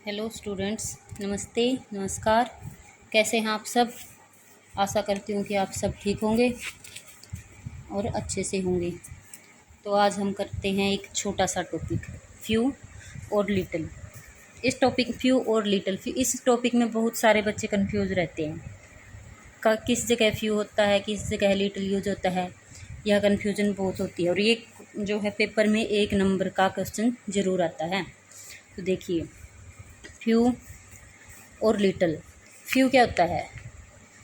Hello students, नमस्ते, नमस्कार। कैसे हैं आप सब? आशा करती हूँ कि आप सब ठीक होंगे और अच्छे से होंगे। तो आज हम करते हैं एक छोटा सा टॉपिक, फ्यू और लिटिल। इस टॉपिक फ्यू और लिटिल, इस टॉपिक में बहुत सारे बच्चे कंफ्यूज रहते हैं। किस जगह फ्यू होता है, किस जगह लिटिल यूज होता है, यह कन्फ्यूजन बहुत होती है। और ये जो है पेपर में 1 नंबर का क्वेश्चन ज़रूर आता है। तो देखिए, फ्यू और लिटिल। फ्यू क्या होता है?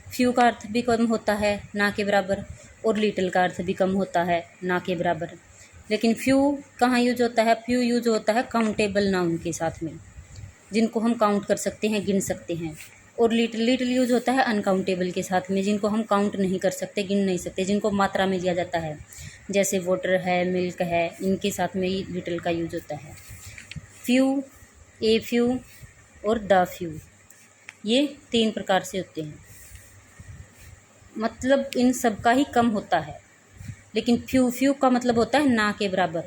फ्यू का अर्थ भी कम होता है, ना के बराबर, और लिटिल का अर्थ भी कम होता है, ना के बराबर। लेकिन फ्यू कहाँ यूज होता है? फ्यू यूज होता है काउंटेबल नाउन के साथ में, जिनको हम काउंट कर सकते हैं, गिन सकते हैं। और लिटिल यूज होता है अनकाउंटेबल के साथ में, जिनको हम काउंट नहीं कर सकते, गिन नहीं सकते, जिनको मात्रा में लिया जाता है, जैसे वाटर है, मिल्क है, इनके साथ में ही लिटिल का यूज होता है। फ्यू, ए फ्यू और द फ्यू, ये 3 प्रकार से होते हैं। मतलब इन सब का ही कम होता है। लेकिन फ्यू का मतलब होता है ना के बराबर,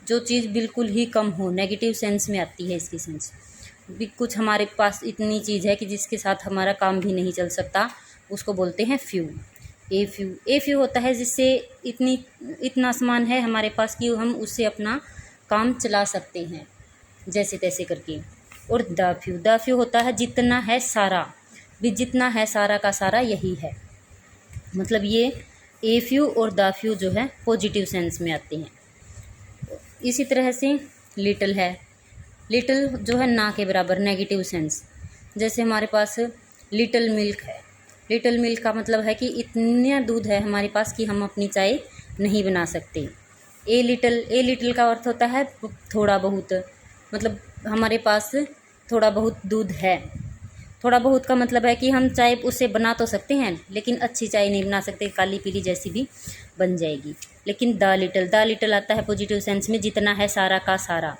जो चीज़ बिल्कुल ही कम हो, नेगेटिव सेंस में आती है इसकी सेंस। भी कुछ हमारे पास इतनी चीज़ है कि जिसके साथ हमारा काम भी नहीं चल सकता, उसको बोलते हैं फ्यू। ए फ्यू होता है जिससे इतना सामान है हमारे पास कि हम उससे अपना काम चला सकते हैं जैसे तैसे करके। और द फ्यू होता है जितना है सारा, भी जितना है सारा का सारा यही है। मतलब ये ए फ्यू और द फ्यू जो है पॉजिटिव सेंस में आते हैं। इसी तरह से लिटिल है। लिटिल जो है ना के बराबर, नेगेटिव सेंस। जैसे हमारे पास लिटिल मिल्क है। लिटिल मिल्क का मतलब है कि इतना दूध है हमारे पास कि हम अपनी चाय नहीं बना सकते। ए लिटिल का अर्थ होता है थोड़ा बहुत, मतलब हमारे पास थोड़ा बहुत दूध है। थोड़ा बहुत का मतलब है कि हम चाय उससे बना तो सकते हैं, लेकिन अच्छी चाय नहीं बना सकते, काली पीली जैसी भी बन जाएगी। लेकिन द लिटिल आता है पॉजिटिव सेंस में, जितना है सारा का सारा,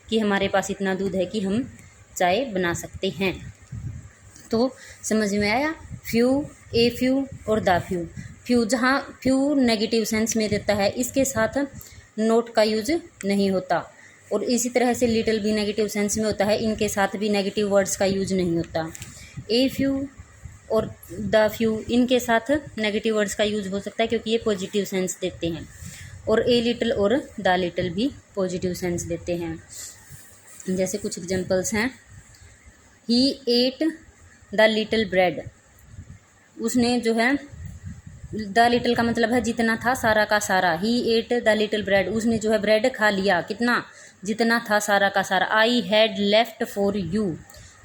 कि हमारे पास इतना दूध है कि हम चाय बना सकते हैं। तो समझ में आया? फ्यू, ए फ्यू और द फ्यू। फ्यू जहाँ फ्यू नेगेटिव सेंस में देता है, इसके साथ नोट का यूज नहीं होता। और इसी तरह से लिटिल भी नेगेटिव सेंस में होता है, इनके साथ भी नेगेटिव वर्ड्स का यूज नहीं होता। ए फ्यू और द फ्यू, इनके साथ नेगेटिव वर्ड्स का यूज हो सकता है क्योंकि ये पॉजिटिव सेंस देते हैं। और ए लिटिल और द लिटिल भी पॉजिटिव सेंस देते हैं। जैसे कुछ एग्जांपल्स हैं। ही एट द लिटिल ब्रेड। उसने जो है, द लिटिल का मतलब है जितना था सारा का सारा। ही एट द लिटिल ब्रेड, उसने जो है ब्रेड खा लिया, कितना? जितना था सारा का सारा। I had left for you,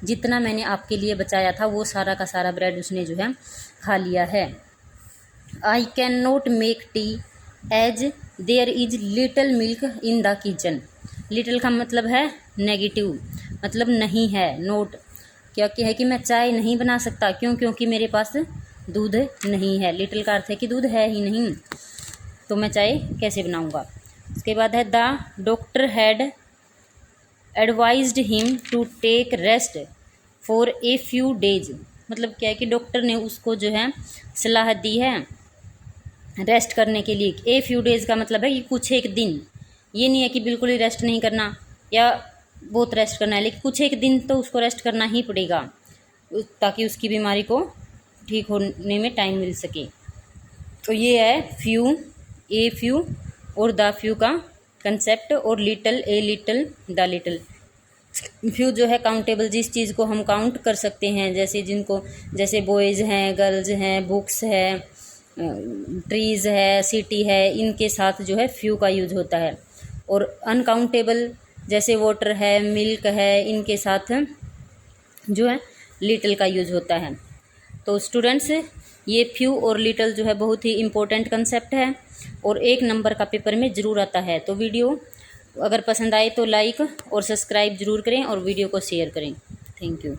जितना मैंने आपके लिए बचाया था वो सारा का सारा ब्रेड उसने जो है खा लिया है। I can not make tea as there is little milk in the kitchen. Little का मतलब है नेगेटिव, मतलब नहीं है। नोट क्या है कि मैं चाय नहीं बना सकता, क्योंकि मेरे पास दूध नहीं है। लिटिल का अर्थ है कि दूध है ही नहीं, तो मैं चाय कैसे बनाऊंगा। उसके बाद है the doctor had advised him to take rest for a few days. मतलब क्या है कि डॉक्टर ने उसको जो है सलाह दी है रेस्ट करने के लिए। ए फ्यू डेज का मतलब है कि कुछ एक दिन। ये नहीं है कि बिल्कुल ही रेस्ट नहीं करना या बहुत रेस्ट करना है, लेकिन कुछ एक दिन तो उसको रेस्ट करना ही पड़ेगा, ताकि उसकी बीमारी को ठीक होने में टाइम मिल सके। तो ये है फ्यू, ए फ्यू और द फ्यू का कंसेप्ट। और little, a little, the little. Few जो है काउंटेबल, जिस चीज़ को हम काउंट कर सकते हैं, जैसे बॉयज़ हैं, गर्ल्स हैं, बुक्स है, ट्रीज़ है, सिटी है, इनके साथ जो है फ्यू का यूज होता है। और अनकाउंटेबल जैसे वाटर है, मिल्क है, इनके साथ जो है लिटिल का यूज होता है। तो स्टूडेंट्स, ये फ्यू और लिटिल जो है बहुत ही इम्पोर्टेंट कंसेप्ट है और 1 नंबर का पेपर में ज़रूर आता है। तो वीडियो अगर पसंद आए तो लाइक और सब्सक्राइब ज़रूर करें और वीडियो को शेयर करें। Thank you.